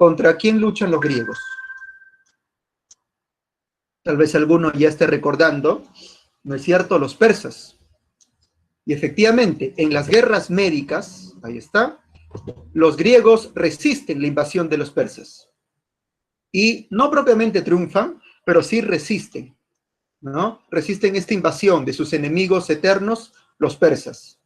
¿Contra quién luchan los griegos? Tal vez alguno ya esté recordando, ¿no es cierto?, los persas. Y efectivamente, en las guerras médicas, ahí está, los griegos resisten la invasión de los persas. Y no propiamente triunfan, pero sí resisten, ¿no? Resisten esta invasión de sus enemigos eternos, los persas.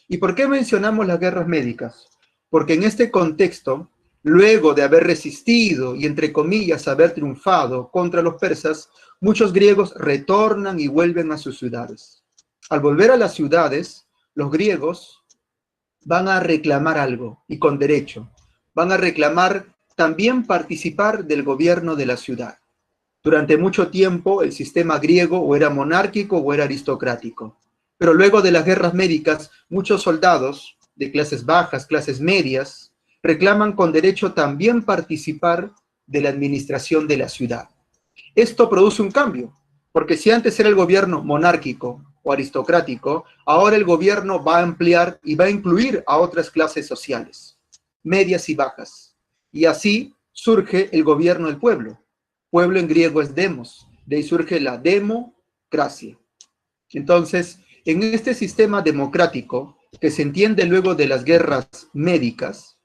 ¿Y por qué mencionamos las guerras médicas? Porque en este contexto, luego de haber resistido y entre comillas haber triunfado contra los persas, muchos griegos retornan y vuelven a sus ciudades. Al volver a las ciudades, los griegos van a reclamar algo, y con derecho. Van a reclamar también participar del gobierno de la ciudad. Durante mucho tiempo el sistema griego o era monárquico o era aristocrático. Pero luego de las guerras médicas, muchos soldados de clases bajas, clases medias, reclaman con derecho también participar de la administración de la ciudad. Esto produce un cambio, porque si antes era el gobierno monárquico o aristocrático, ahora el gobierno va a ampliar y va a incluir a otras clases sociales, medias y bajas. Y así surge el gobierno del pueblo. Pueblo en griego es demos, de ahí surge la democracia. Entonces, en este sistema democrático, que se entiende luego de las guerras médicas,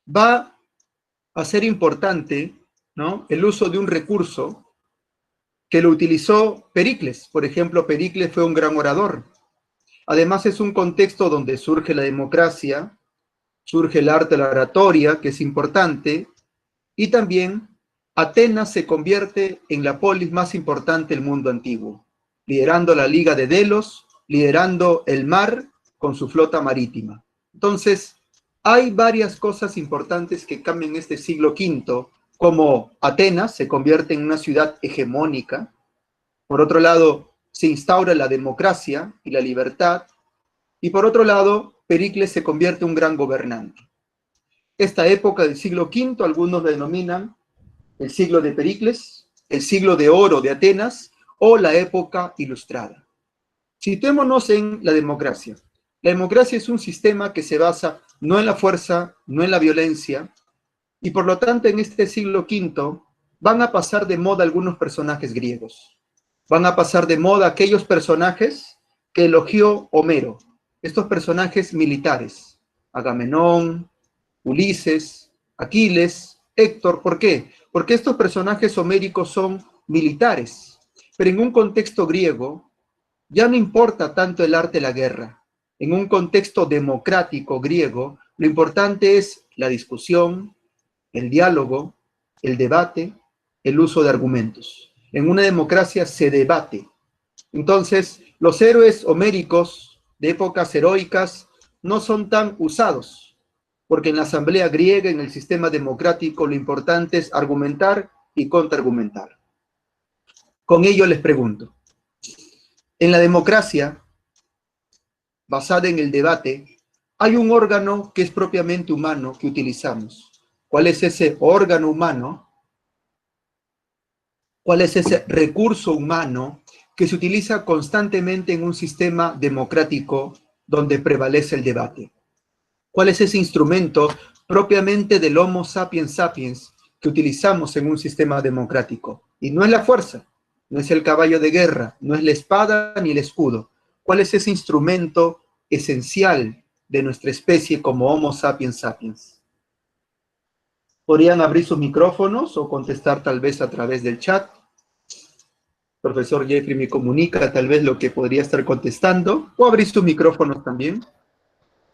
va a ser importante, ¿no?, el uso de un recurso que lo utilizó Pericles. Por ejemplo, Pericles fue un gran orador. Además, es un contexto donde surge la democracia, surge el arte de la oratoria, que es importante, y también Atenas se convierte en la polis más importante del mundo antiguo, liderando la Liga de Delos, liderando el mar con su flota marítima. Entonces, hay varias cosas importantes que cambian en este siglo V, como Atenas se convierte en una ciudad hegemónica. Por otro lado, se instaura la democracia y la libertad. Y por otro lado, Pericles se convierte en un gran gobernante. Esta época del siglo V, algunos la denominan el siglo de Pericles, el siglo de oro de Atenas o la época ilustrada. Citémonos en la democracia. La democracia es un sistema que se basa no en la fuerza, no en la violencia, y por lo tanto en este siglo V van a pasar de moda algunos personajes griegos. Van a pasar de moda aquellos personajes que elogió Homero, estos personajes militares, Agamenón, Ulises, Aquiles, Héctor. ¿Por qué? Porque estos personajes homéricos son militares, pero en un contexto griego ya no importa tanto el arte de la guerra. En un contexto democrático griego, lo importante es la discusión, el diálogo, el debate, el uso de argumentos. En una democracia se debate. Entonces, los héroes homéricos de épocas heroicas no son tan usados, porque en la asamblea griega, en el sistema democrático, lo importante es argumentar y contraargumentar. Con ello les pregunto, en la democracia, basada en el debate, hay un órgano que es propiamente humano que utilizamos. ¿Cuál es ese órgano humano? ¿Cuál es ese recurso humano que se utiliza constantemente en un sistema democrático donde prevalece el debate? ¿Cuál es ese instrumento propiamente del Homo sapiens sapiens que utilizamos en un sistema democrático? Y no es la fuerza, no es el caballo de guerra, no es la espada ni el escudo. ¿Cuál es ese instrumento esencial de nuestra especie como Homo sapiens sapiens? ¿Podrían abrir sus micrófonos o contestar tal vez a través del chat? Profesor Jeffrey me comunica tal vez lo que podría estar contestando, o abrir sus micrófonos también.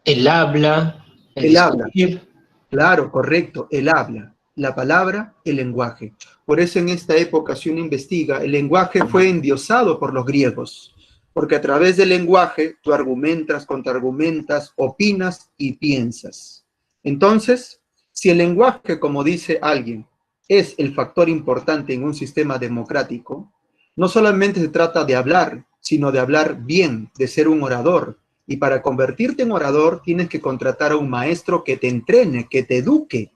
El habla, el habla, discutir. claro, correcto, el habla, la palabra, el lenguaje. Por eso en esta época, si uno investiga, el lenguaje fue endiosado por los griegos, porque a través del lenguaje tú argumentas, contraargumentas, opinas y piensas. Entonces, si el lenguaje, como dice alguien, es el factor importante en un sistema democrático, no solamente se trata de hablar, sino de hablar bien, de ser un orador. Y para convertirte en orador, tienes que contratar a un maestro que te entrene, que te eduque.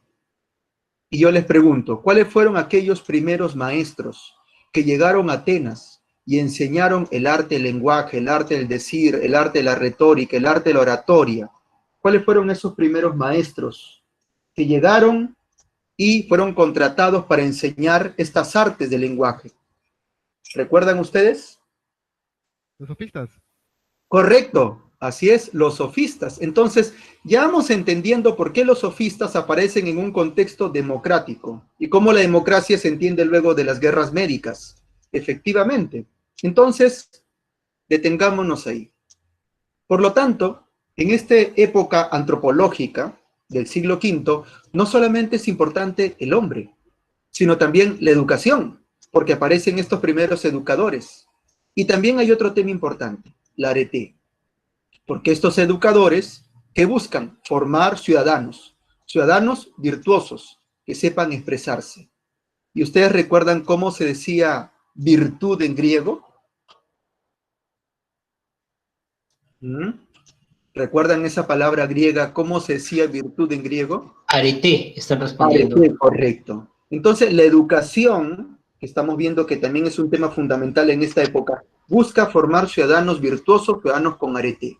Y yo les pregunto, ¿cuáles fueron aquellos primeros maestros que llegaron a Atenas y enseñaron el arte del lenguaje, el arte del decir, el arte de la retórica, el arte de la oratoria? ¿Cuáles fueron esos primeros maestros que llegaron y fueron contratados para enseñar estas artes del lenguaje. ¿Recuerdan ustedes? Los sofistas. Correcto, así es, los sofistas. Entonces, ya vamos entendiendo por qué los sofistas aparecen en un contexto democrático y cómo la democracia se entiende luego de las guerras médicas. Efectivamente. Entonces, detengámonos ahí. Por lo tanto, en esta época antropológica del siglo V, no solamente es importante el hombre, sino también la educación, porque aparecen estos primeros educadores. Y también hay otro tema importante, la arete, porque estos educadores que buscan formar ciudadanos, ciudadanos virtuosos, que sepan expresarse. ¿Y ustedes recuerdan cómo se decía virtud en griego? ¿Recuerdan esa palabra griega? ¿Cómo se decía virtud en griego? Arete, están respondiendo. Arete, correcto. Entonces, la educación, que estamos viendo que también es un tema fundamental en esta época, busca formar ciudadanos virtuosos, ciudadanos con arete.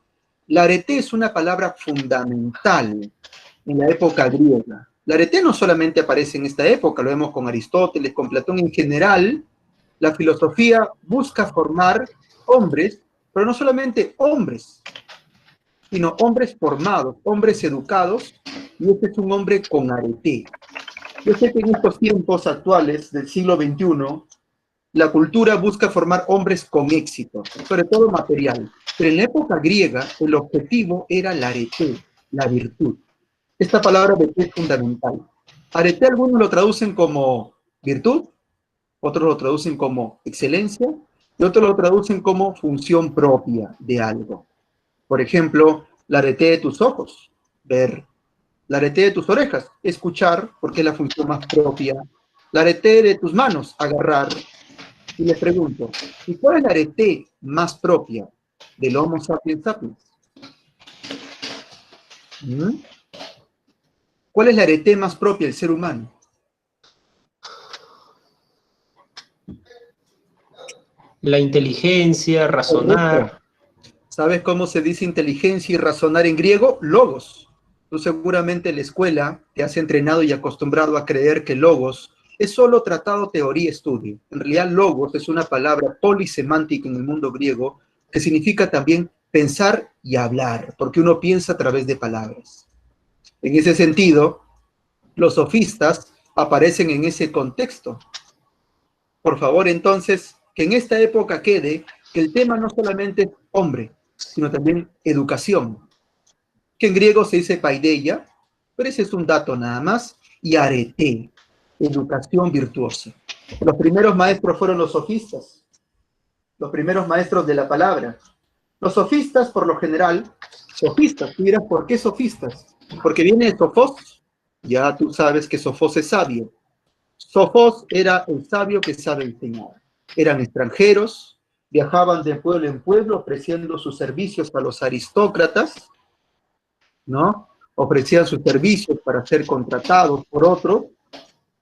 La arete es una palabra fundamental en la época griega. La arete no solamente aparece en esta época, lo vemos con Aristóteles, con Platón. En general, la filosofía busca formar hombres, pero no solamente hombres, sino hombres formados, hombres educados, y este es un hombre con arete. Yo sé que en estos tiempos actuales del siglo XXI, la cultura busca formar hombres con éxito, sobre todo material. Pero en la época griega, el objetivo era la arete, la virtud. Esta palabra arete es fundamental. Arete algunos lo traducen como virtud, otros lo traducen como excelencia, y otros lo traducen como función propia de algo. Por ejemplo, la arete de tus ojos, ver. La arete de tus orejas, escuchar, porque es la función más propia. La arete de tus manos, agarrar. Y les pregunto, ¿y cuál es la arete más propia del Homo sapiens sapiens? ¿Cuál es la arete más propia del ser humano? La inteligencia, razonar. ¿Sabes cómo se dice inteligencia y razonar en griego? Logos. Tú seguramente en la escuela te has entrenado y acostumbrado a creer que logos es solo tratado, teoría, estudio. En realidad, logos es una palabra polisemántica en el mundo griego que significa también pensar y hablar, porque uno piensa a través de palabras. En ese sentido, los sofistas aparecen en ese contexto. Por favor, entonces, que en esta época quede que el tema no solamente es hombre, sino también educación, que en griego se dice paideia, pero ese es un dato nada más, y arete, educación virtuosa. Los primeros maestros fueron los sofistas, los primeros maestros de la palabra. Los sofistas, por lo general, sofistas, tú dirás, ¿por qué sofistas? Porque viene de Sofos, ya tú sabes que Sofos es sabio. Sofos era el sabio que sabe enseñar. Eran extranjeros, viajaban de pueblo en pueblo ofreciendo sus servicios a los aristócratas, ¿no? Ofrecían sus servicios para ser contratados por otros,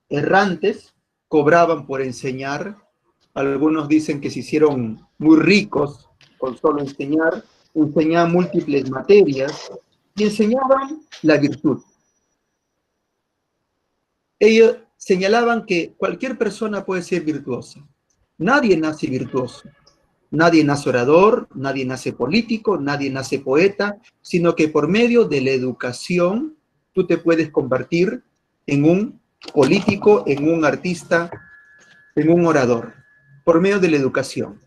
errantes, cobraban por enseñar. Algunos dicen que se hicieron muy ricos con solo enseñar, enseñaban múltiples materias y enseñaban la virtud. Ellos señalaban que cualquier persona puede ser virtuosa. Nadie nace virtuoso. Nadie nace orador, nadie nace político, nadie nace poeta, sino que por medio de la educación tú te puedes convertir en un político, en un artista, en un orador, por medio de la educación.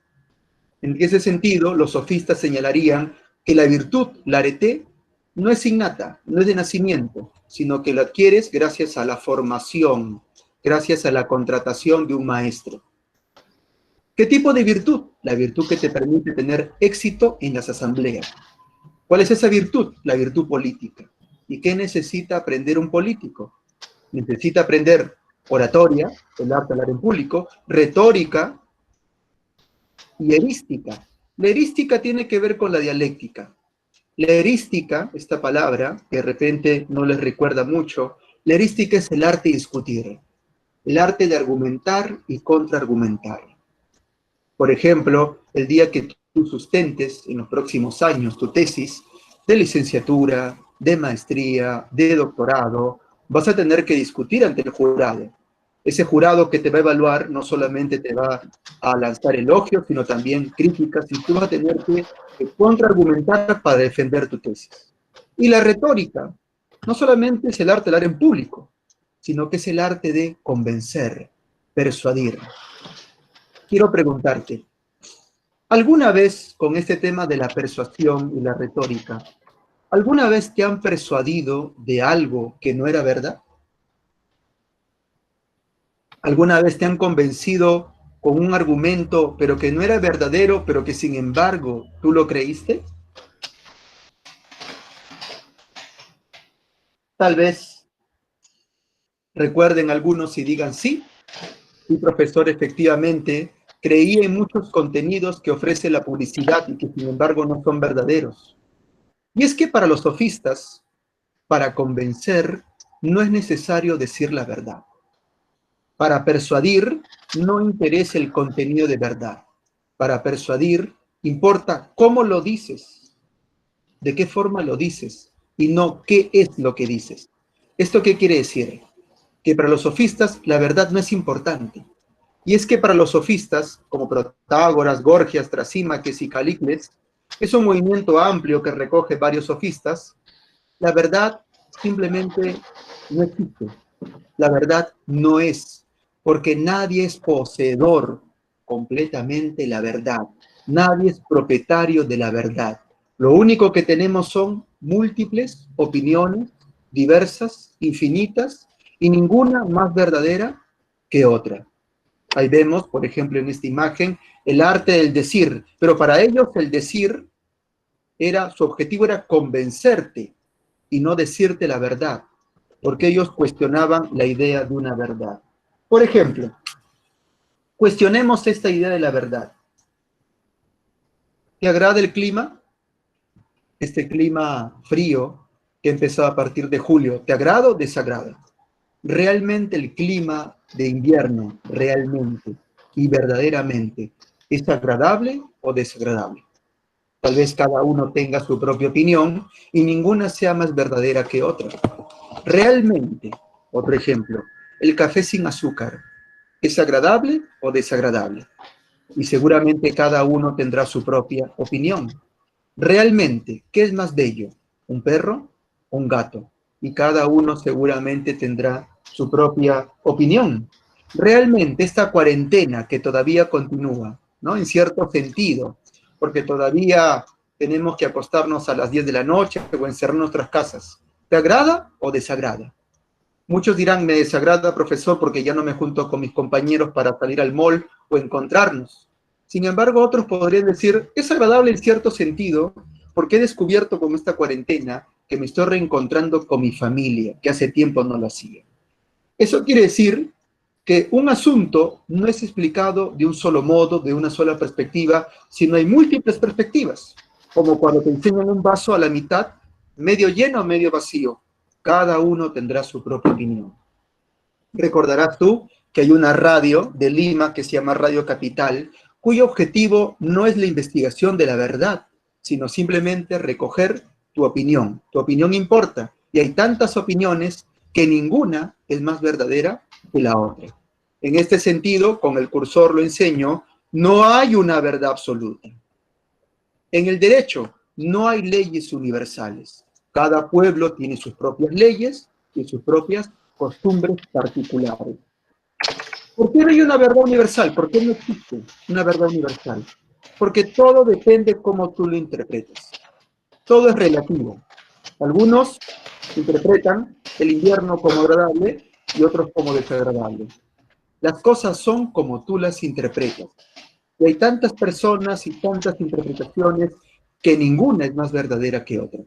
En ese sentido, los sofistas señalarían que la virtud, la arete, no es innata, no es de nacimiento, sino que la adquieres gracias a la formación, gracias a la contratación de un maestro. ¿Qué tipo de virtud? La virtud que te permite tener éxito en las asambleas. ¿Cuál es esa virtud? La virtud política. ¿Y qué necesita aprender un político? Necesita aprender oratoria, el arte de hablar en público, retórica y erística. La erística tiene que ver con la dialéctica. La erística, esta palabra, que de repente no les recuerda mucho, la erística es el arte de discutir, el arte de argumentar y contraargumentar. Por ejemplo, el día que tú sustentes en los próximos años tu tesis de licenciatura, de maestría, de doctorado, vas a tener que discutir ante el jurado. Ese jurado que te va a evaluar no solamente te va a lanzar elogios, sino también críticas, y tú vas a tener que contraargumentar para defender tu tesis. Y la retórica no solamente es el arte de hablar en público, sino que es el arte de convencer, persuadir. Quiero preguntarte, ¿alguna vez con este tema de la persuasión y la retórica, alguna vez te han persuadido de algo que no era verdad? ¿Alguna vez te han convencido con un argumento, pero que no era verdadero, pero que sin embargo tú lo creíste? Tal vez recuerden algunos y digan, sí, mi profesor efectivamente creía en muchos contenidos que ofrece la publicidad y que sin embargo no son verdaderos. Y es que para los sofistas, para convencer, no es necesario decir la verdad. Para persuadir, no interesa el contenido de verdad. Para persuadir, importa cómo lo dices, de qué forma lo dices, y no qué es lo que dices. ¿Esto qué quiere decir? Que para los sofistas la verdad no es importante. Y es que para los sofistas, como Protágoras, Gorgias, Trasímaques y Calícles, es un movimiento amplio que recoge varios sofistas, la verdad simplemente no existe. La verdad no es, porque nadie es poseedor completamente de la verdad. Nadie es propietario de la verdad. Lo único que tenemos son múltiples opiniones, diversas, infinitas, y ninguna más verdadera que otra. Ahí vemos, por ejemplo, en esta imagen, el arte del decir, pero para ellos el decir su objetivo era convencerte y no decirte la verdad, porque ellos cuestionaban la idea de una verdad. Por ejemplo, cuestionemos esta idea de la verdad. ¿Te agrada el clima? Este clima frío que empezó a partir de julio, ¿te agrada o desagrada? ¿Realmente el clima de invierno, realmente y verdaderamente, es agradable o desagradable? Tal vez cada uno tenga su propia opinión y ninguna sea más verdadera que otra. Realmente, otro ejemplo, el café sin azúcar, ¿es agradable o desagradable? Y seguramente cada uno tendrá su propia opinión. Realmente, ¿qué es más bello? ¿Un perro o un gato? Y cada uno seguramente tendrá su propia opinión. Realmente esta cuarentena que todavía continúa, ¿no? En cierto sentido, porque todavía tenemos que acostarnos a las 10 de la noche o encerrar nuestras casas. ¿Te agrada o desagrada? Muchos dirán, me desagrada, profesor, porque ya no me junto con mis compañeros para salir al mall o encontrarnos. Sin embargo, otros podrían decir, es agradable en cierto sentido, porque he descubierto con esta cuarentena que me estoy reencontrando con mi familia, que hace tiempo no lo hacía. Eso quiere decir que un asunto no es explicado de un solo modo, de una sola perspectiva, sino hay múltiples perspectivas, como cuando te enseñan un vaso a la mitad, medio lleno o medio vacío. Cada uno tendrá su propia opinión. Recordarás tú que hay una radio de Lima que se llama Radio Capital, cuyo objetivo no es la investigación de la verdad, sino simplemente recoger tu opinión. Tu opinión importa, y hay tantas opiniones que ninguna es más verdadera que la otra. En este sentido, con el cursor lo enseño, no hay una verdad absoluta. En el derecho no hay leyes universales. Cada pueblo tiene sus propias leyes y sus propias costumbres particulares. ¿Por qué no hay una verdad universal? ¿Por qué no existe una verdad universal? Porque todo depende cómo tú lo interpretas. Todo es relativo. Algunos interpretan el invierno como agradable y otros como desagradable. Las cosas son como tú las interpretas. Y hay tantas personas y tantas interpretaciones que ninguna es más verdadera que otra.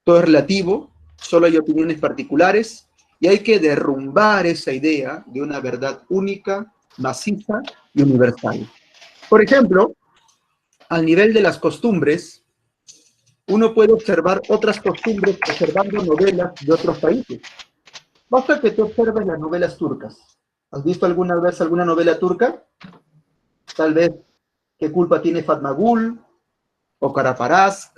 Todo es relativo, solo hay opiniones particulares y hay que derrumbar esa idea de una verdad única, maciza y universal. Por ejemplo, al nivel de las costumbres, uno puede observar otras costumbres observando novelas de otros países. Basta que te observes las novelas turcas. ¿Has visto alguna vez alguna novela turca? Tal vez ¿Qué culpa tiene Fatma Gul o Karaparaz?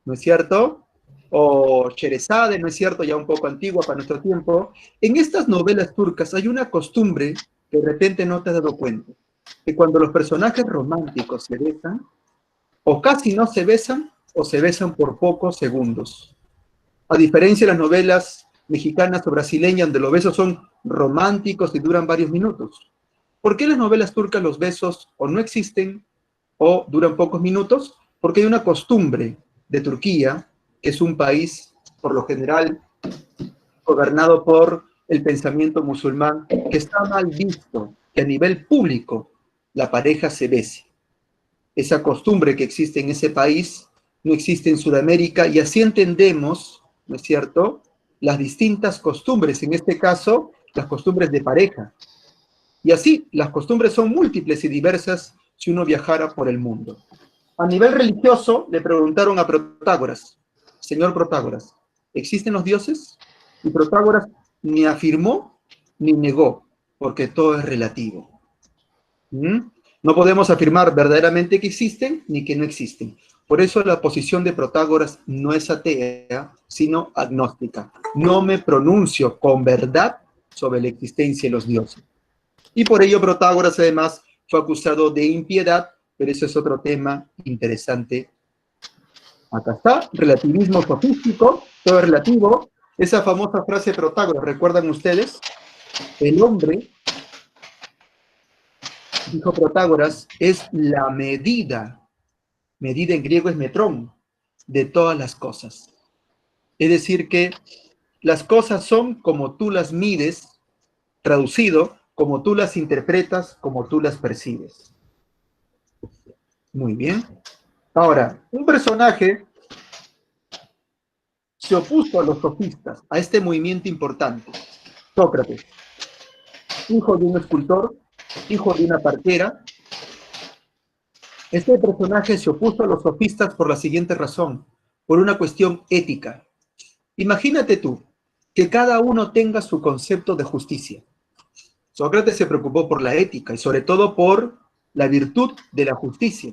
¿No es cierto? o Sheresade, ¿no es cierto? Ya un poco antigua para nuestro tiempo. En estas novelas turcas hay una costumbre que de repente no te has dado cuenta, que cuando los personajes románticos se besan, o casi no se besan, o se besan por pocos segundos. A diferencia de las novelas mexicanas o brasileñas, donde los besos son románticos y duran varios minutos. ¿Por qué en las novelas turcas los besos o no existen o duran pocos minutos? Porque hay una costumbre de Turquía, que es un país, por lo general, gobernado por el pensamiento musulmán, que está mal visto que a nivel público la pareja se bese. Esa costumbre que existe en ese país no existe en Sudamérica y así entendemos, ¿no es cierto?, las distintas costumbres, en este caso, las costumbres de pareja. Y así, las costumbres son múltiples y diversas si uno viajara por el mundo. A nivel religioso, le preguntaron a Protágoras, señor Protágoras, ¿existen los dioses? Y Protágoras ni afirmó ni negó, porque todo es relativo. ¿Mm? No podemos afirmar verdaderamente que existen ni que no existen. Por eso la posición de Protágoras no es atea, sino agnóstica. No me pronuncio con verdad sobre la existencia de los dioses. Y por ello Protágoras además fue acusado de impiedad, pero eso es otro tema interesante. Acá está, relativismo sofístico, todo es relativo. Esa famosa frase de Protágoras, ¿recuerdan ustedes? El hombre, dijo Protágoras, es la medida en griego es metrón, de todas las cosas. Es decir que las cosas son como tú las mides, traducido, como tú las interpretas, como tú las percibes. Muy bien. Ahora, un personaje se opuso a los sofistas, a este movimiento importante. Sócrates, hijo de un escultor, hijo de una partera. Este personaje se opuso a los sofistas por la siguiente razón, por una cuestión ética. Imagínate tú, que cada uno tenga su concepto de justicia. Sócrates se preocupó por la ética y sobre todo por la virtud de la justicia.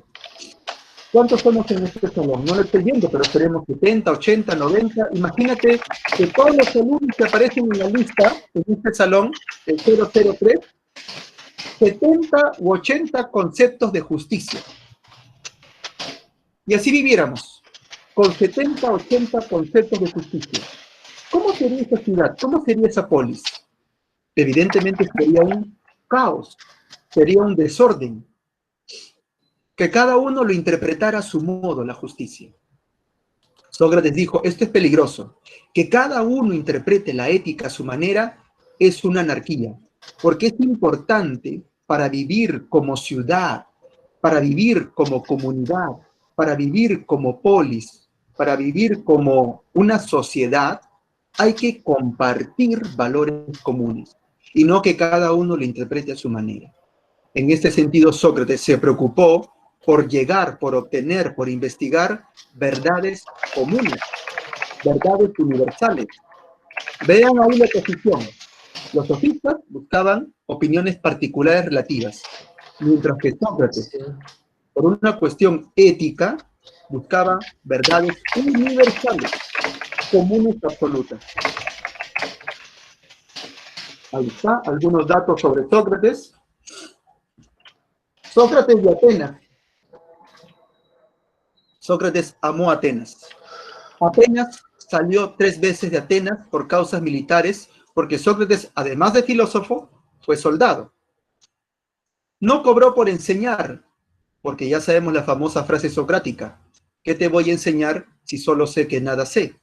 ¿Cuántos somos en este salón? No lo estoy viendo, pero esperemos 70, 80, 90. Imagínate que todos los alumnos que aparecen en la lista, en este salón, el 003, 70 u 80 conceptos de justicia. Y así viviéramos, con 70, 80 conceptos de justicia. ¿Cómo sería esa ciudad? ¿Cómo sería esa polis? Evidentemente sería un caos, sería un desorden. Que cada uno lo interpretara a su modo, la justicia. Sócrates dijo, esto es peligroso. Que cada uno interprete la ética a su manera es una anarquía, porque es importante para vivir como ciudad, para vivir como comunidad, para vivir como polis, para vivir como una sociedad, hay que compartir valores comunes y no que cada uno lo interprete a su manera. En este sentido, Sócrates se preocupó por llegar, por obtener, por investigar verdades comunes, verdades universales. Vean ahí la posición. Los sofistas buscaban opiniones particulares relativas, mientras que Sócrates, por una cuestión ética, buscaba verdades universales, comunes absolutas. Ahí está, algunos datos sobre Sócrates. Sócrates de Atenas. Sócrates amó Atenas. Apenas salió 3 veces de Atenas por causas militares, porque Sócrates, además de filósofo, fue soldado. No cobró por enseñar, porque ya sabemos la famosa frase socrática, ¿qué te voy a enseñar si solo sé que nada sé?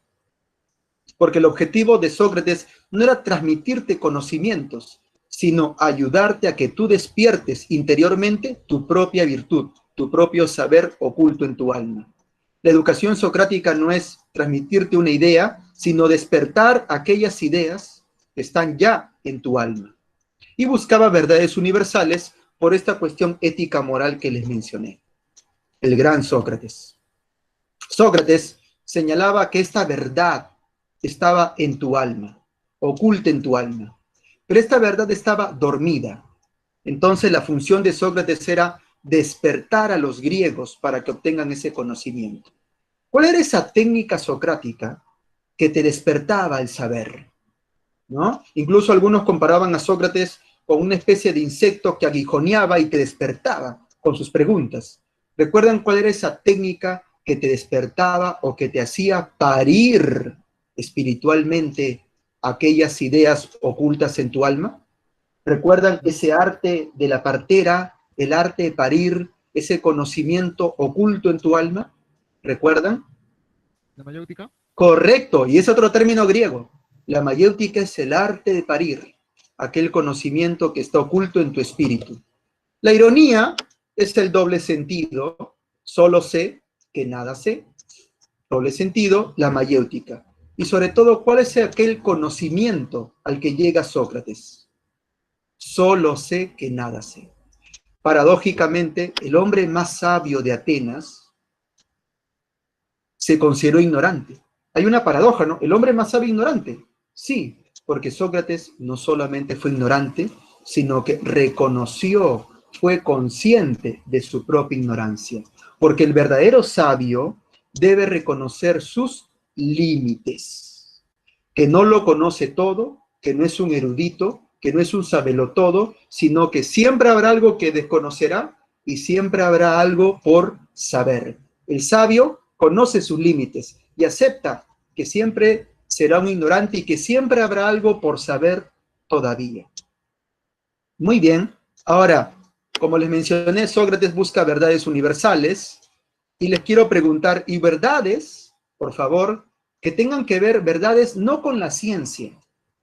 Porque el objetivo de Sócrates no era transmitirte conocimientos, sino ayudarte a que tú despiertes interiormente tu propia virtud, tu propio saber oculto en tu alma. La educación socrática no es transmitirte una idea, sino despertar aquellas ideas que están ya en tu alma. Y buscaba verdades universales por esta cuestión ética moral que les mencioné. El gran Sócrates. Sócrates señalaba que esta verdad estaba en tu alma, oculta en tu alma. Pero esta verdad estaba dormida. Entonces la función de Sócrates era despertar a los griegos para que obtengan ese conocimiento. ¿Cuál era esa técnica socrática que te despertaba el saber? ¿No? Incluso algunos comparaban a Sócrates con una especie de insecto que aguijoneaba y te despertaba con sus preguntas. ¿Recuerdan cuál era esa técnica que te despertaba o que te hacía parir espiritualmente aquellas ideas ocultas en tu alma? ¿Recuerdan ese arte de la partera, el arte de parir, ese conocimiento oculto en tu alma? ¿Recuerdan? ¿La mayéutica? Correcto, y es otro término griego. La mayéutica es el arte de parir, aquel conocimiento que está oculto en tu espíritu. La ironía es el doble sentido, solo sé que nada sé. Doble sentido, la mayéutica. Y sobre todo, ¿cuál es aquel conocimiento al que llega Sócrates? Solo sé que nada sé. Paradójicamente, el hombre más sabio de Atenas se consideró ignorante. Hay una paradoja, ¿no? El hombre más sabio ignorante. Sí, porque Sócrates no solamente fue ignorante, sino que reconoció, fue consciente de su propia ignorancia. Porque el verdadero sabio debe reconocer sus límites, que no lo conoce todo, que no es un erudito, que no es un sabelotodo, sino que siempre habrá algo que desconocerá y siempre habrá algo por saber. El sabio conoce sus límites y acepta que siempre será un ignorante y que siempre habrá algo por saber todavía. Muy bien, ahora, como les mencioné, Sócrates busca verdades universales y les quiero preguntar, ¿y verdades, por favor, que tengan que ver verdades no con la ciencia?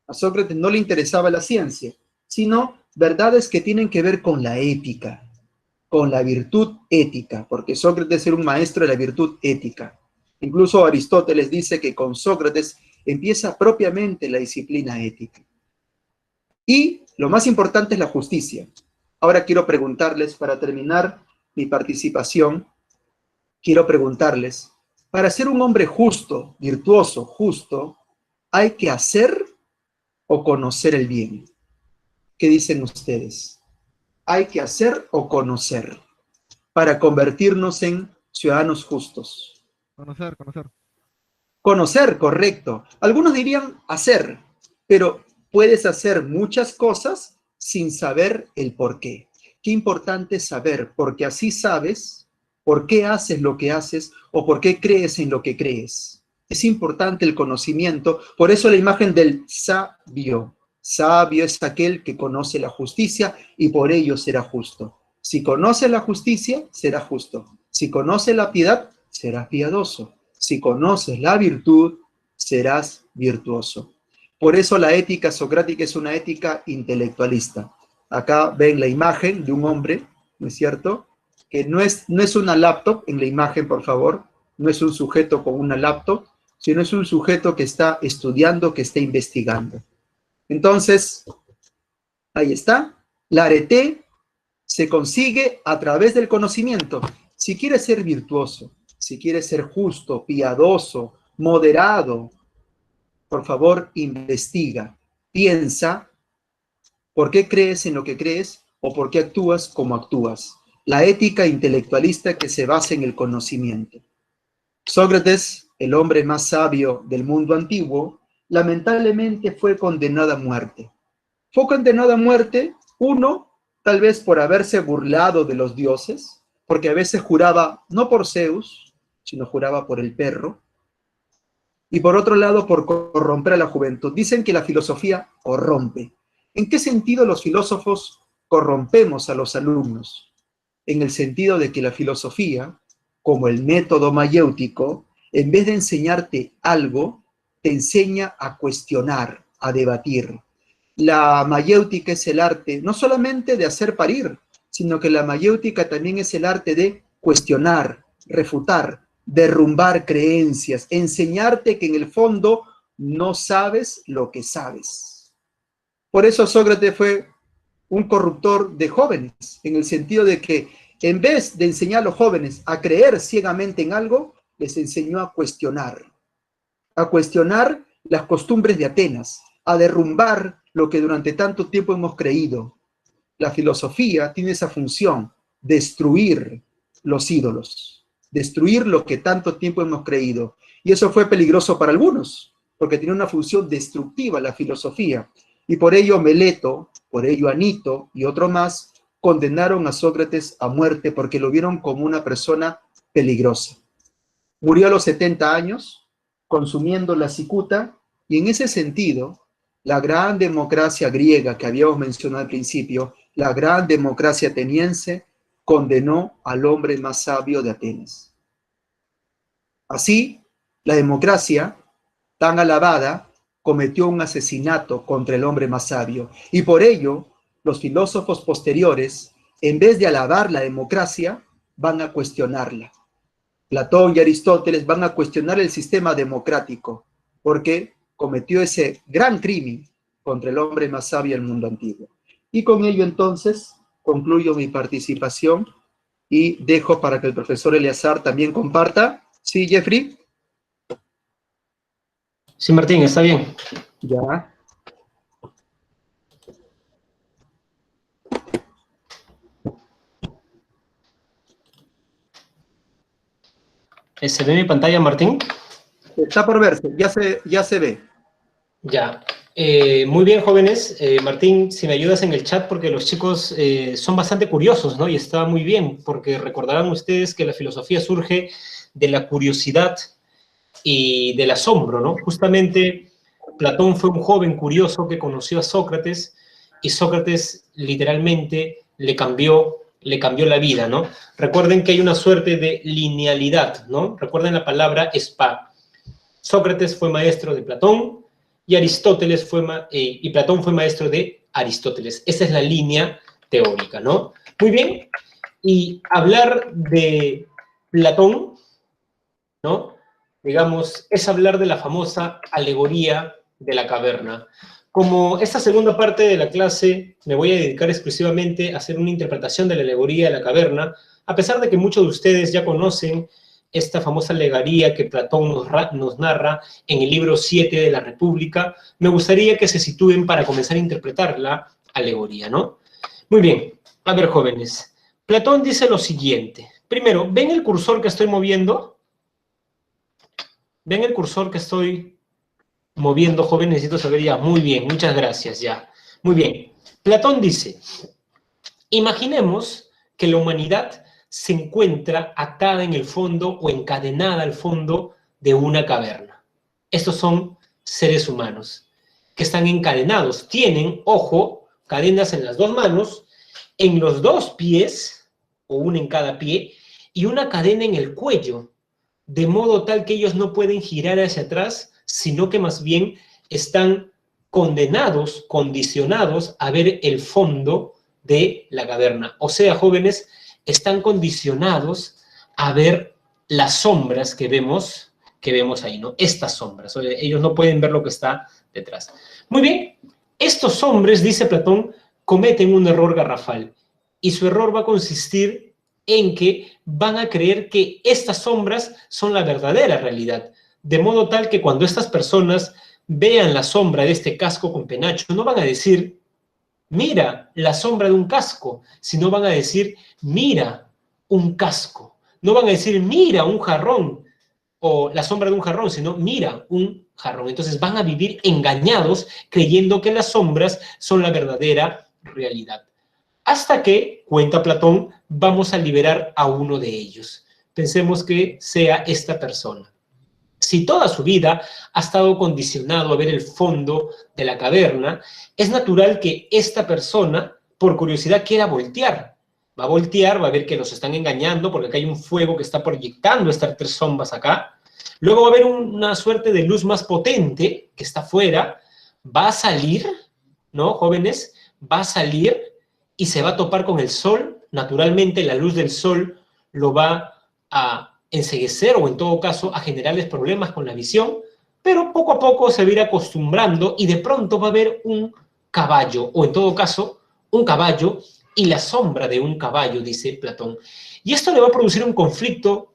A Sócrates no le interesaba la ciencia, sino verdades que tienen que ver con la ética, con la virtud ética, porque Sócrates era un maestro de la virtud ética. Incluso Aristóteles dice que con Sócrates empieza propiamente la disciplina ética. Y lo más importante es la justicia. Ahora quiero preguntarles, para terminar mi participación, quiero preguntarles, para ser un hombre justo, virtuoso, justo, ¿hay que hacer o conocer el bien? ¿Qué dicen ustedes? ¿Hay que hacer o conocer para convertirnos en ciudadanos justos? Conocer, conocer. Conocer, correcto. Algunos dirían hacer, pero puedes hacer muchas cosas sin saber el por qué. Qué importante es saber, porque así sabes por qué haces lo que haces o por qué crees en lo que crees. Es importante el conocimiento, por eso la imagen del sabio. Sabio es aquel que conoce la justicia y por ello será justo. Si conoce la justicia, será justo. Si conoce la piedad, será piadoso. Si conoces la virtud, serás virtuoso. Por eso la ética socrática es una ética intelectualista. Acá ven la imagen de un hombre, ¿no es cierto? Que no es una laptop en la imagen, por favor. No es un sujeto con una laptop, sino es un sujeto que está estudiando, que está investigando. Entonces, ahí está. La arete se consigue a través del conocimiento. Si quieres ser virtuoso, si quieres ser justo, piadoso, moderado, por favor, investiga, piensa por qué crees en lo que crees o por qué actúas como actúas. La ética intelectualista que se basa en el conocimiento. Sócrates, el hombre más sabio del mundo antiguo, lamentablemente fue condenado a muerte. Fue condenado a muerte, uno, tal vez por haberse burlado de los dioses, porque a veces juraba no por Zeus, sino juraba por el perro, y por otro lado por corromper a la juventud. Dicen que la filosofía corrompe. ¿En qué sentido los filósofos corrompemos a los alumnos? En el sentido de que la filosofía, como el método mayéutico, en vez de enseñarte algo, te enseña a cuestionar, a debatir. La mayéutica es el arte no solamente de hacer parir, sino que la mayéutica también es el arte de cuestionar, refutar, derrumbar creencias, enseñarte que en el fondo no sabes lo que sabes. Por eso Sócrates fue un corruptor de jóvenes, en el sentido de que en vez de enseñar a los jóvenes a creer ciegamente en algo, les enseñó a cuestionar las costumbres de Atenas, a derrumbar lo que durante tanto tiempo hemos creído. La filosofía tiene esa función, destruir los ídolos. destruir lo que tanto tiempo hemos creído. Y eso fue peligroso para algunos, porque tenía una función destructiva la filosofía. Y por ello Meleto, por ello Anito y otro más, condenaron a Sócrates a muerte porque lo vieron como una persona peligrosa. Murió a los 70 años, consumiendo la cicuta, y en ese sentido, la gran democracia griega que habíamos mencionado al principio, la gran democracia ateniense, condenó al hombre más sabio de Atenas. Así, la democracia, tan alabada, cometió un asesinato contra el hombre más sabio, y por ello, los filósofos posteriores, en vez de alabar la democracia, van a cuestionarla. Platón y Aristóteles van a cuestionar el sistema democrático, porque cometió ese gran crimen contra el hombre más sabio del mundo antiguo. Y con ello entonces concluyo mi participación y dejo para que el profesor Eleazar también comparta. ¿Sí, Jeffrey? Sí, Martín, está bien. Ya. ¿Se ve mi pantalla, Martín? Está por verse, ya se ve. Ya. Muy bien, jóvenes. Martín, si me ayudas en el chat, porque los chicos son bastante curiosos, ¿no? Y está muy bien, porque recordarán ustedes que la filosofía surge de la curiosidad y del asombro, ¿no? Justamente Platón fue un joven curioso que conoció a Sócrates y Sócrates literalmente le cambió la vida, ¿no? Recuerden que hay una suerte de linealidad, ¿no? Recuerden la palabra spa. Sócrates fue maestro de Platón y y Platón fue maestro de Aristóteles. Esa es la línea teórica, ¿no? Muy bien. Y hablar de Platón, ¿no? Digamos, es hablar de la famosa alegoría de la caverna. Como esta segunda parte de la clase me voy a dedicar exclusivamente a hacer una interpretación de la alegoría de la caverna, a pesar de que muchos de ustedes ya conocen esta famosa alegoría que Platón nos narra en el libro 7 de la República, me gustaría que se sitúen para comenzar a interpretar la alegoría, ¿no? Muy bien, a ver, jóvenes. Platón dice lo siguiente. Primero, ¿ven el cursor que estoy moviendo? ¿Ven el cursor que estoy moviendo, joven? Necesito saber ya. Muy bien, muchas gracias, ya. Muy bien. Platón dice, imaginemos que la humanidad se encuentra atada en el fondo o encadenada al fondo de una caverna. Estos son seres humanos que están encadenados. Tienen, ojo, cadenas en las dos manos, en los dos pies, o una en cada pie, y una cadena en el cuello, de modo tal que ellos no pueden girar hacia atrás, sino que más bien están condenados, condicionados a ver el fondo de la caverna. O sea, jóvenes, están condicionados a ver las sombras que vemos ahí, ¿no? Estas sombras. Ellos no pueden ver lo que está detrás. Muy bien, estos hombres, dice Platón, cometen un error garrafal. Y su error va a consistir en que van a creer que estas sombras son la verdadera realidad. De modo tal que cuando estas personas vean la sombra de este casco con penacho, no van a decir, mira la sombra de un casco, sino van a decir, mira un casco. No van a decir, mira un jarrón, o la sombra de un jarrón, sino mira un jarrón. Entonces van a vivir engañados creyendo que las sombras son la verdadera realidad. Hasta que, cuenta Platón, vamos a liberar a uno de ellos. Pensemos que sea esta persona. Si toda su vida ha estado condicionado a ver el fondo de la caverna, es natural que esta persona, por curiosidad, quiera voltear. Va a voltear, va a ver que los están engañando, porque acá hay un fuego que está proyectando estas tres sombras acá. Luego va a haber una suerte de luz más potente que está afuera. Va a salir, ¿no, jóvenes? Va a salir y se va a topar con el sol. Naturalmente, la luz del sol lo va a enceguecer o en todo caso a generarles problemas con la visión, pero poco a poco se va a ir acostumbrando y de pronto va a haber un caballo, o en todo caso, un caballo y la sombra de un caballo, dice Platón. Y esto le va a producir un conflicto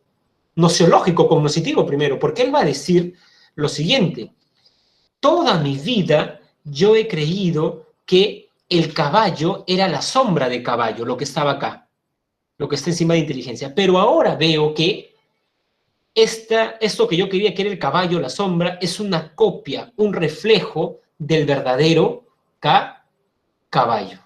nociológico, cognoscitivo primero, porque él va a decir lo siguiente: toda mi vida yo he creído que el caballo era la sombra de caballo, lo que estaba acá, lo que está encima de inteligencia, pero ahora veo que esto que yo quería que era el caballo, la sombra, es una copia, un reflejo del verdadero caballo.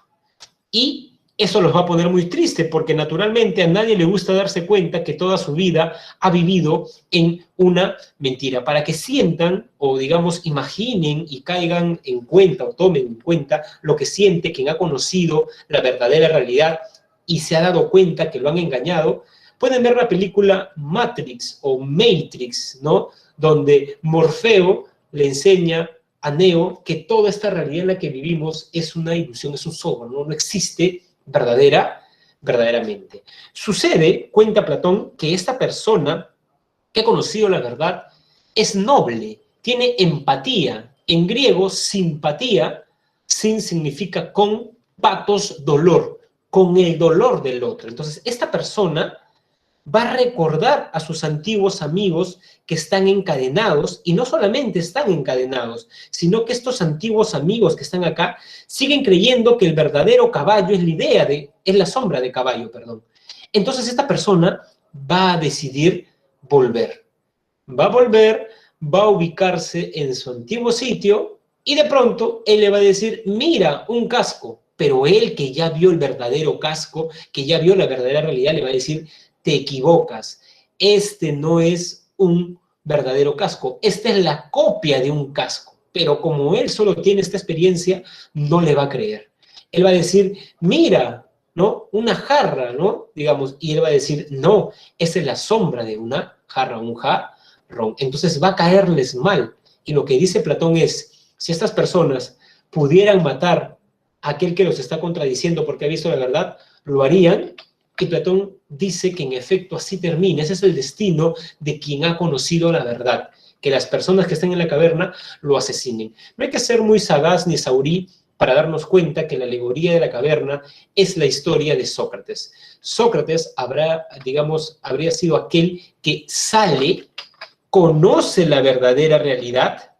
Y eso los va a poner muy tristes, porque naturalmente a nadie le gusta darse cuenta que toda su vida ha vivido en una mentira, para que sientan o, digamos, imaginen y caigan en cuenta o tomen en cuenta lo que siente quien ha conocido la verdadera realidad y se ha dado cuenta que lo han engañado. Pueden ver la película Matrix o Matrix, ¿no? Donde Morfeo le enseña a Neo que toda esta realidad en la que vivimos es una ilusión, es un soborno, no existe verdaderamente. Sucede, cuenta Platón, que esta persona que ha conocido la verdad es noble, tiene empatía. En griego, simpatía, sin significa con, patos, dolor, con el dolor del otro. Entonces, esta persona va a recordar a sus antiguos amigos que están encadenados, y no solamente están encadenados, sino que estos antiguos amigos que están acá siguen creyendo que el verdadero caballo es la sombra de caballo, perdón. Entonces esta persona va a decidir volver. Va a volver, va a ubicarse en su antiguo sitio, y de pronto él le va a decir, mira, un casco. Pero él, que ya vio el verdadero casco, que ya vio la verdadera realidad, le va a decir, te equivocas, este no es un verdadero casco, esta es la copia de un casco, pero como él solo tiene esta experiencia, no le va a creer. Él va a decir, mira, ¿no? Una jarra, ¿no? Digamos, y él va a decir, no, esa es la sombra de una jarra, un jarrón. Entonces va a caerles mal. Y lo que dice Platón es, si estas personas pudieran matar a aquel que los está contradiciendo porque ha visto la verdad, lo harían. Y Platón dice que en efecto así termina. Ese es el destino de quien ha conocido la verdad, que las personas que estén en la caverna lo asesinen. No hay que ser muy sagaz ni saurí para darnos cuenta que la alegoría de la caverna es la historia de Sócrates. Sócrates habría sido aquel que sale, conoce la verdadera realidad,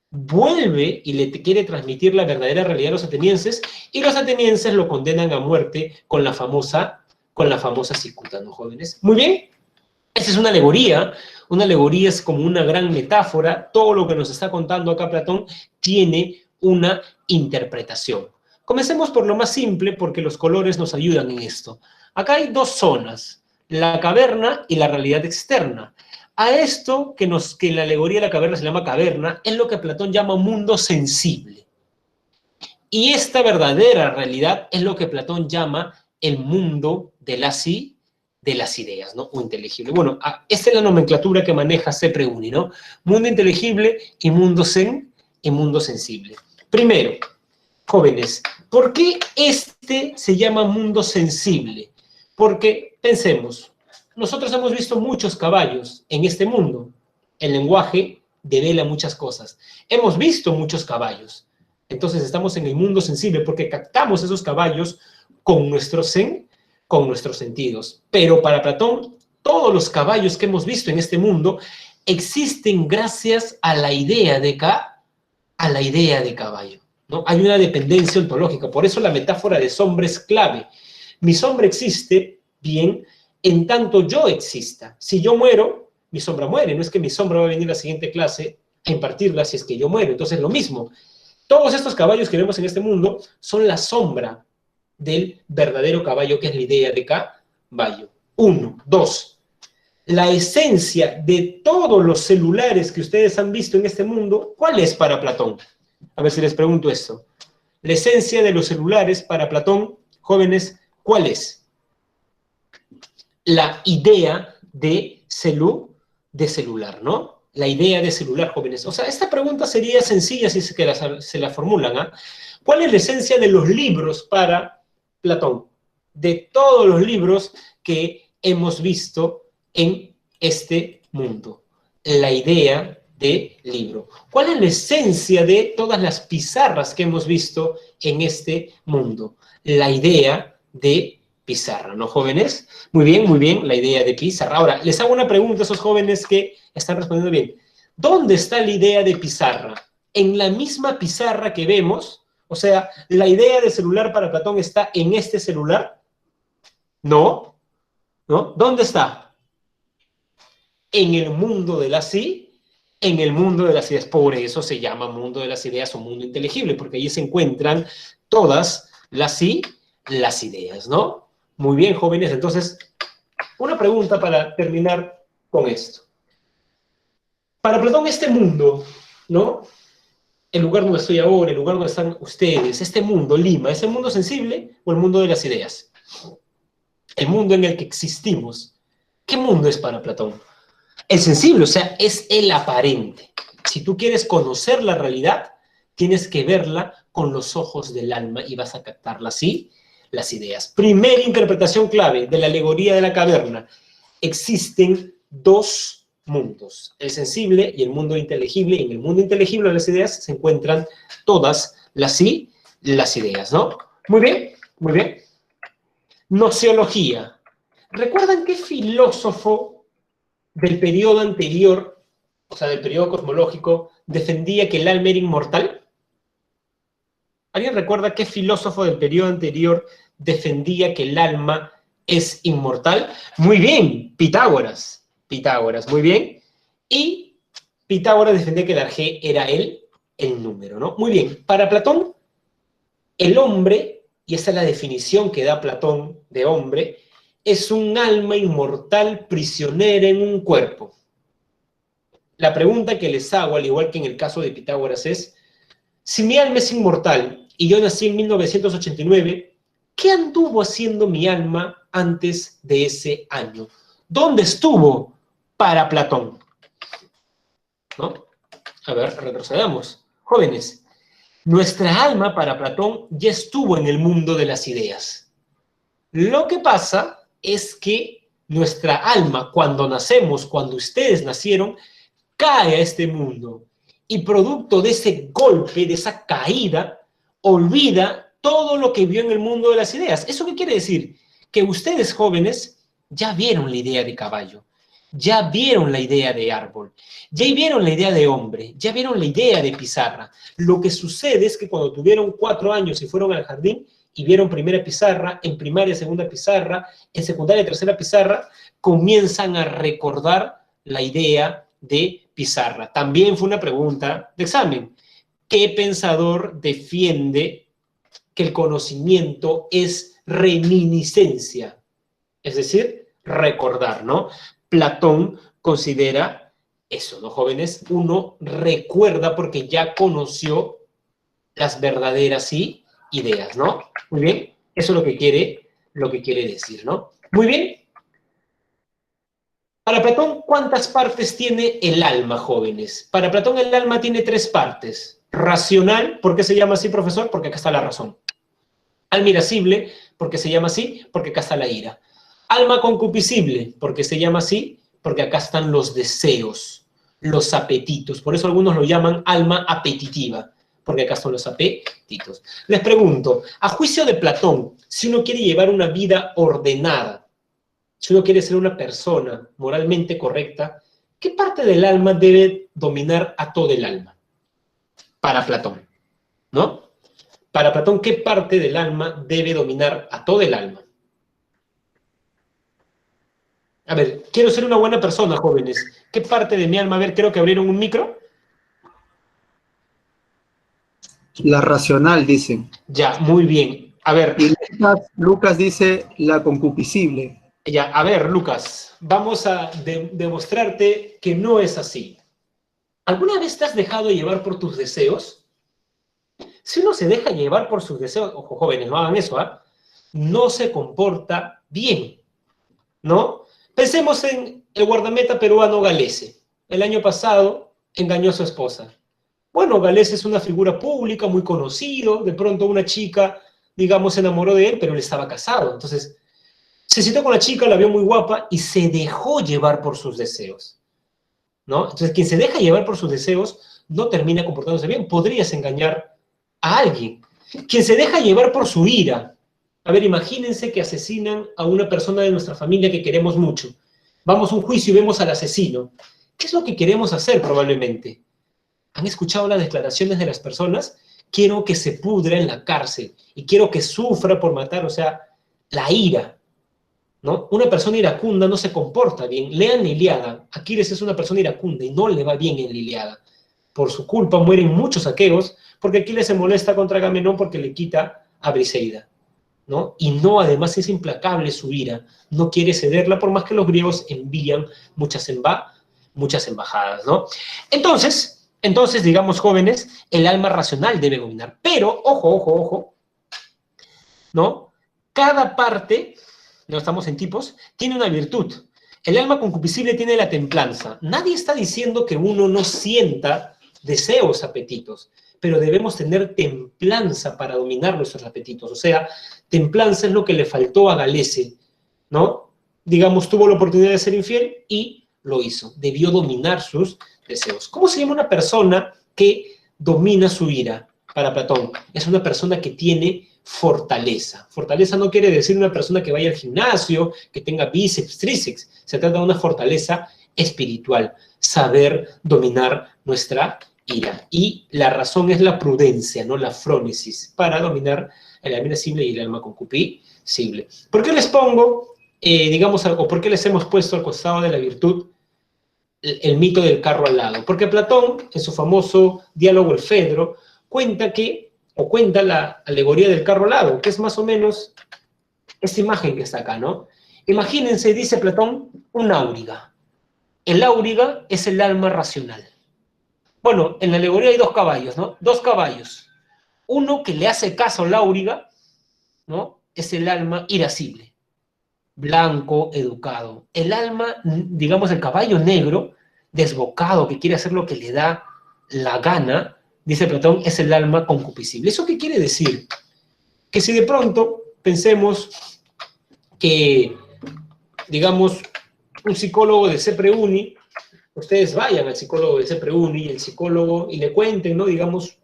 vuelve y le quiere transmitir la verdadera realidad a los atenienses, y los atenienses lo condenan a muerte con la famosa cicuta, ¿no, jóvenes? Muy bien, esa es una alegoría es como una gran metáfora, todo lo que nos está contando acá Platón tiene una interpretación. Comencemos por lo más simple, porque los colores nos ayudan en esto. Acá hay dos zonas, la caverna y la realidad externa. A esto que en la alegoría de la caverna se llama caverna, es lo que Platón llama mundo sensible. Y esta verdadera realidad es lo que Platón llama el mundo de las ideas, ¿no? O inteligible. Bueno, esta es la nomenclatura que maneja Sepreuni, ¿no? Mundo inteligible y mundo sensible. Primero, jóvenes, ¿por qué este se llama mundo sensible? Porque, pensemos, nosotros hemos visto muchos caballos en este mundo. El lenguaje devela muchas cosas. Hemos visto muchos caballos. Entonces estamos en el mundo sensible porque captamos esos caballos con nuestros sentidos. Pero para Platón, todos los caballos que hemos visto en este mundo existen gracias a la idea de caballo, ¿no? Hay una dependencia ontológica, por eso la metáfora de sombra es clave. Mi sombra existe, bien, en tanto yo exista. Si yo muero, mi sombra muere. No es que mi sombra va a venir a la siguiente clase a impartirla si es que yo muero. Entonces lo mismo. Todos estos caballos que vemos en este mundo son la sombra del verdadero caballo, que es la idea de caballo. 1, 2. La esencia de todos los celulares que ustedes han visto en este mundo, ¿cuál es para Platón? A ver si les pregunto esto. La esencia de los celulares para Platón, jóvenes, ¿cuál es? La idea de celular, ¿no? La idea de celular, jóvenes. O sea, esta pregunta sería sencilla si es que se la formulan, ¿ah? ¿Cuál es la esencia de los libros para Platón? De todos los libros que hemos visto en este mundo. La idea de libro. ¿Cuál es la esencia de todas las pizarras que hemos visto en este mundo? La idea de pizarra, ¿no, jóvenes? Muy bien, la idea de pizarra. Ahora, les hago una pregunta a esos jóvenes que están respondiendo bien. ¿Dónde está la idea de pizarra? ¿En la misma pizarra que vemos? O sea, ¿la idea de celular para Platón está en este celular? No, ¿no? ¿Dónde está? en el mundo de las en el mundo de las ideas. Por eso se llama mundo de las ideas o mundo inteligible, porque allí se encuentran todas las ideas, ¿no? Muy bien, jóvenes. Entonces, una pregunta para terminar con esto. Para Platón, este mundo, ¿no? El lugar donde estoy ahora, el lugar donde están ustedes, este mundo, Lima, ¿es el mundo sensible o el mundo de las ideas? El mundo en el que existimos. ¿Qué mundo es para Platón? El sensible, o sea, es el aparente. Si tú quieres conocer la realidad, tienes que verla con los ojos del alma y vas a captarla así, las ideas. Primera interpretación clave de la alegoría de la caverna. Existen dos mundos, el sensible y el mundo inteligible, y en el mundo inteligible de las ideas se encuentran todas las ideas, ¿no? Muy bien, muy bien. Nociología. ¿Recuerdan qué filósofo del periodo anterior, o sea, del periodo cosmológico, defendía que el alma era inmortal? ¿Alguien recuerda qué filósofo del periodo anterior defendía que el alma es inmortal? Muy bien, Pitágoras. Pitágoras, muy bien. Y Pitágoras defendía que el arjé era el número, ¿no? Muy bien. Para Platón, el hombre, y esa es la definición que da Platón de hombre, es un alma inmortal prisionera en un cuerpo. La pregunta que les hago, al igual que en el caso de Pitágoras, es: si mi alma es inmortal y yo nací en 1989, ¿qué anduvo haciendo mi alma antes de ese año? ¿Dónde estuvo para Platón? ¿No? A ver, retrocedamos. Jóvenes, nuestra alma para Platón ya estuvo en el mundo de las ideas. Lo que pasa es que nuestra alma, cuando nacemos, cuando ustedes nacieron, cae a este mundo. Y producto de ese golpe, de esa caída, olvida todo lo que vio en el mundo de las ideas. ¿Eso qué quiere decir? Que ustedes, jóvenes, ya vieron la idea de caballo, ya vieron la idea de árbol, ya vieron la idea de hombre, ya vieron la idea de pizarra. Lo que sucede es que cuando tuvieron 4 años y fueron al jardín y vieron primera pizarra, en primaria segunda pizarra, en secundaria tercera pizarra, comienzan a recordar la idea de pizarra. También fue una pregunta de examen. ¿Qué pensador defiende que el conocimiento es reminiscencia? Es decir, recordar, ¿no? Platón considera eso, ¿no, jóvenes? Uno recuerda porque ya conoció las verdaderas ideas, ¿no? Muy bien, eso es lo que quiere decir, ¿no? Muy bien. Para Platón, ¿cuántas partes tiene el alma, jóvenes? Para Platón el alma tiene 3 partes. Racional, ¿por qué se llama así, profesor? Porque acá está la razón. Alma irascible, ¿por qué se llama así? Porque acá está la ira. Alma concupiscible, ¿por qué se llama así? Porque acá están los deseos, los apetitos. Por eso algunos lo llaman alma apetitiva, porque acá están los apetitos. Les pregunto, a juicio de Platón, si uno quiere llevar una vida ordenada, si uno quiere ser una persona moralmente correcta, ¿qué parte del alma debe dominar a todo el alma? Para Platón, ¿no? Para Platón, ¿qué parte del alma debe dominar a todo el alma? A ver, quiero ser una buena persona, jóvenes. ¿Qué parte de mi alma? A ver, creo que abrieron un micro. La racional, dicen. Ya, muy bien. A ver. Y Lucas dice la concupiscible. Ya, a ver, Lucas, vamos a demostrarte que no es así. ¿Alguna vez te has dejado llevar por tus deseos? Si uno se deja llevar por sus deseos, ojo, jóvenes, no hagan eso, ¿ah? No se comporta bien, ¿no? Pensemos en el guardameta peruano Galese. El año pasado engañó a su esposa. Bueno, Galese es una figura pública, muy conocido. De pronto una chica, digamos, se enamoró de él, pero él estaba casado. Entonces, se citó con la chica, la vio muy guapa y se dejó llevar por sus deseos, ¿no? Entonces, quien se deja llevar por sus deseos no termina comportándose bien. Podrías engañar a alguien. Quien se deja llevar por su ira. A ver, imagínense que asesinan a una persona de nuestra familia que queremos mucho. Vamos a un juicio y vemos al asesino. ¿Qué es lo que queremos hacer probablemente? ¿Han escuchado las declaraciones de las personas? Quiero que se pudra en la cárcel y quiero que sufra por matar, o sea, la ira. ¿no? Una persona iracunda no se comporta bien. Lean la Ilíada. Aquiles es una persona iracunda y no le va bien en la Ilíada. Por su culpa mueren muchos aqueos, porque Aquiles se molesta contra Agamenón porque le quita a Briseida, ¿no? Y no, además es implacable su ira, no quiere cederla por más que los griegos envían muchas embajadas, ¿no? Entonces, digamos, jóvenes, el alma racional debe dominar. Pero, ojo, ¿no? Cada parte, no estamos en tipos, tiene una virtud. El alma concupiscible tiene la templanza. Nadie está diciendo que uno no sienta deseos, apetitos, pero debemos tener templanza para dominar nuestros apetitos. O sea, templanza es lo que le faltó a Galese, ¿no? Digamos, tuvo la oportunidad de ser infiel y lo hizo. Debió dominar sus deseos. ¿Cómo se llama una persona que domina su ira? Para Platón, es una persona que tiene fortaleza. Fortaleza no quiere decir una persona que vaya al gimnasio, que tenga bíceps, tríceps. Se trata de una fortaleza espiritual, saber dominar nuestra ira. Y la razón es la prudencia, no la frónesis, para dominar el alma irascible y el alma concupiscible. ¿Por qué les pongo, digamos, o por qué les hemos puesto al costado de la virtud el mito del carro al lado? Porque Platón, en su famoso diálogo El Fedro, cuenta la alegoría del carro al lado, que es más o menos esta imagen que está acá, ¿no? Imagínense, dice Platón, un áuriga. El áuriga es el alma racional. Bueno, en la alegoría hay dos caballos, ¿no? Dos caballos. Uno que le hace caso al áuriga, ¿no? Es el alma irascible, blanco, educado. El alma, digamos, el caballo negro, desbocado, que quiere hacer lo que le da la gana, dice Platón, es el alma concupiscible. ¿Eso qué quiere decir? Que si de pronto pensemos que, digamos, un psicólogo de CEPREUNI, ustedes vayan al psicólogo de CEPREUNI y el psicólogo y le cuenten, ¿no? Digamos,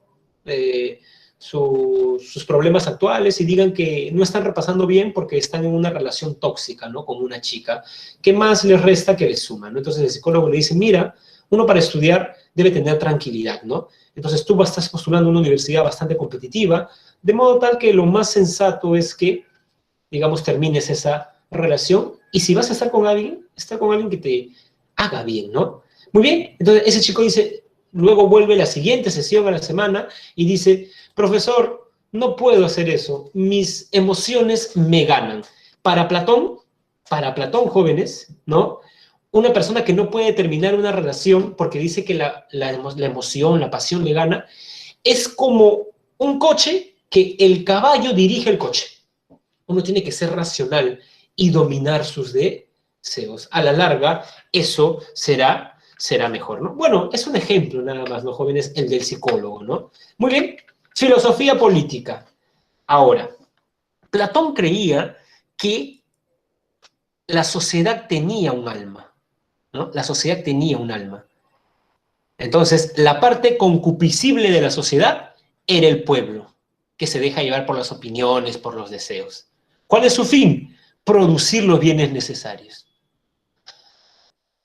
sus problemas actuales y digan que no están repasando bien porque están en una relación tóxica, ¿no? Con una chica, que más les resta que les suma, ¿no? Entonces el psicólogo le dice, mira, uno para estudiar debe tener tranquilidad, ¿no? Entonces tú estás postulando una universidad bastante competitiva, de modo tal que lo más sensato es que, digamos, termines esa relación, y si vas a estar con alguien, está con alguien que te haga bien, ¿no? Muy bien, entonces ese chico dice, luego vuelve la siguiente sesión a la semana y dice, profesor, no puedo hacer eso, mis emociones me ganan. Para Platón, jóvenes, ¿no? Una persona que no puede terminar una relación porque dice que la emoción, la pasión le gana, es como un coche que el caballo dirige el coche. Uno tiene que ser racional y dominar sus deseos. A la larga, eso será mejor, ¿no? Bueno, es un ejemplo nada más, ¿no, jóvenes? El del psicólogo, ¿no? Muy bien, filosofía política. Ahora, Platón creía que la sociedad tenía un alma, ¿no? La sociedad tenía un alma. Entonces, la parte concupiscible de la sociedad era el pueblo, que se deja llevar por las opiniones, por los deseos. ¿Cuál es su fin? Producir los bienes necesarios.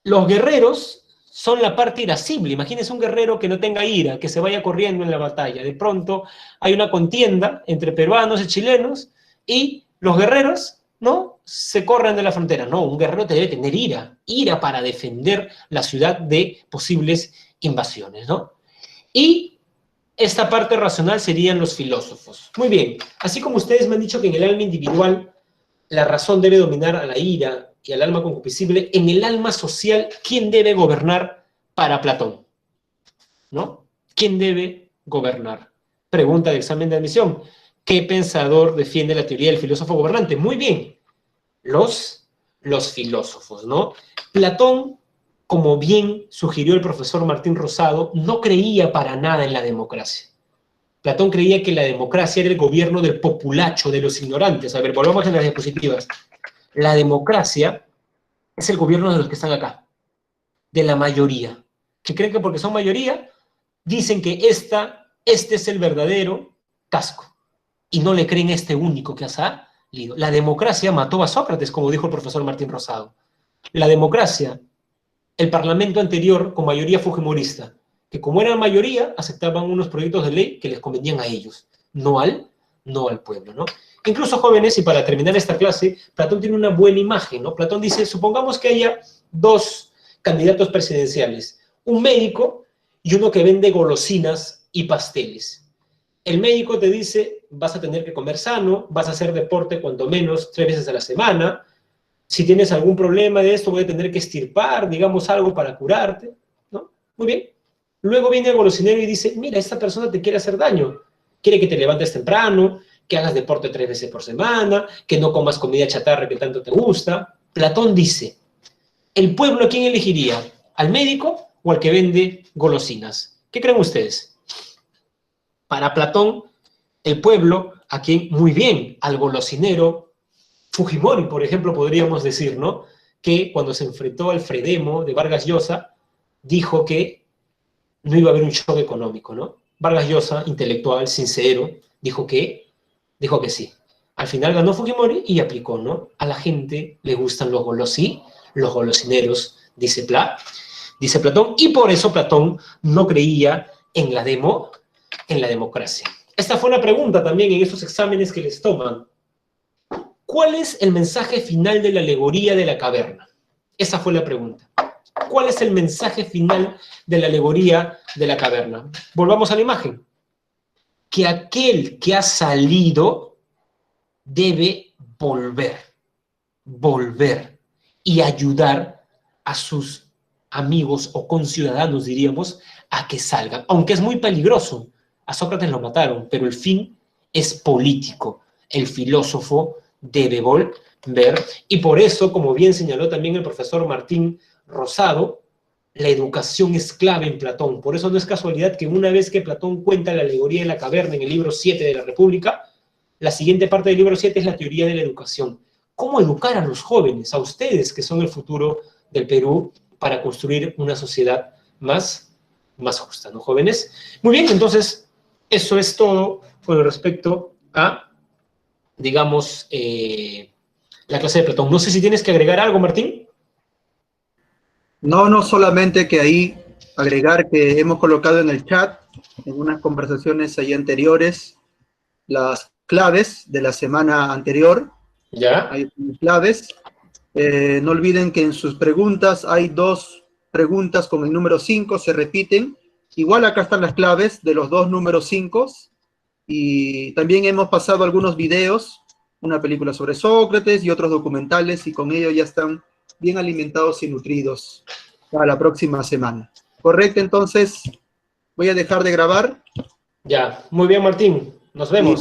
Los guerreros son la parte irascible. Imagínense un guerrero que no tenga ira, que se vaya corriendo en la batalla. De pronto hay una contienda entre peruanos y chilenos y los guerreros, ¿no?, se corren de la frontera. No, un guerrero debe tener ira para defender la ciudad de posibles invasiones, ¿no? Y esta parte racional serían los filósofos. Muy bien, así como ustedes me han dicho que en el alma individual la razón debe dominar a la ira y al alma concupiscible, en el alma social, ¿quién debe gobernar para Platón? ¿No? ¿Quién debe gobernar? Pregunta de examen de admisión. ¿Qué pensador defiende la teoría del filósofo gobernante? Muy bien, los filósofos, ¿no? Platón, como bien sugirió el profesor Martín Rosado, no creía para nada en la democracia. Platón creía que la democracia era el gobierno del populacho, de los ignorantes. A ver, volvamos a las diapositivas. La democracia es el gobierno de los que están acá, de la mayoría, que creen que porque son mayoría, dicen que este es el verdadero casco, y no le creen a este único que ha salido. La democracia mató a Sócrates, como dijo el profesor Martín Rosado. La democracia, el parlamento anterior con mayoría fujimorista, que como eran mayoría, aceptaban unos proyectos de ley que les convenían a ellos, no al pueblo, ¿no? Incluso jóvenes, y para terminar esta clase, Platón tiene una buena imagen, ¿no? Platón dice, supongamos que haya dos candidatos presidenciales, un médico y uno que vende golosinas y pasteles. El médico te dice, vas a tener que comer sano, vas a hacer deporte cuando menos 3 veces a la semana, si tienes algún problema de esto voy a tener que extirpar, digamos, algo para curarte, ¿no? Muy bien. Luego viene el golosinero y dice, mira, esta persona te quiere hacer daño, quiere que te levantes temprano, que hagas deporte 3 veces por semana, que no comas comida chatarra que tanto te gusta. Platón dice, ¿el pueblo a quién elegiría? ¿Al médico o al que vende golosinas? ¿Qué creen ustedes? Para Platón, el pueblo, a quien, muy bien, al golosinero, Fujimori, por ejemplo, podríamos decir, ¿no? Que cuando se enfrentó al Fredemo de Vargas Llosa, dijo que no iba a haber un shock económico, ¿no? Vargas Llosa, intelectual, sincero, dijo que sí. Al final ganó Fujimori y aplicó, ¿no? A la gente le gustan los golosineros, dice Platón, y por eso Platón no creía en la democracia. Esta fue una pregunta también en esos exámenes que les toman. ¿Cuál es el mensaje final de la alegoría de la caverna? Esa fue la pregunta. ¿Cuál es el mensaje final de la alegoría de la caverna? Volvamos a la imagen. Que aquel que ha salido debe volver y ayudar a sus amigos o conciudadanos, diríamos, a que salgan. Aunque es muy peligroso. A Sócrates lo mataron, pero el fin es político. El filósofo debe volver. Y por eso, como bien señaló también el profesor Martín Rosado, la educación es clave en Platón. Por eso no es casualidad que una vez que Platón cuenta la alegoría de la caverna en el libro 7 de la República, la siguiente parte del libro 7 es la teoría de la educación. ¿Cómo educar a los jóvenes, a ustedes que son el futuro del Perú, para construir una sociedad más justa, ¿no, jóvenes? Muy bien, entonces, eso es todo con respecto a, digamos, la clase de Platón. No sé si tienes que agregar algo, Martín. No solamente que ahí agregar que hemos colocado en el chat, en unas conversaciones ahí anteriores, las claves de la semana anterior. Ya. Hay claves. No olviden que en sus preguntas hay 2 preguntas con el número 5, se repiten. Igual acá están las claves de los 2 números 5. Y también hemos pasado algunos videos, una película sobre Sócrates y otros documentales, y con ello ya están bien alimentados y nutridos para la próxima semana. ¿Correcto? Entonces, voy a dejar de grabar. Ya, muy bien, Martín. Nos vemos.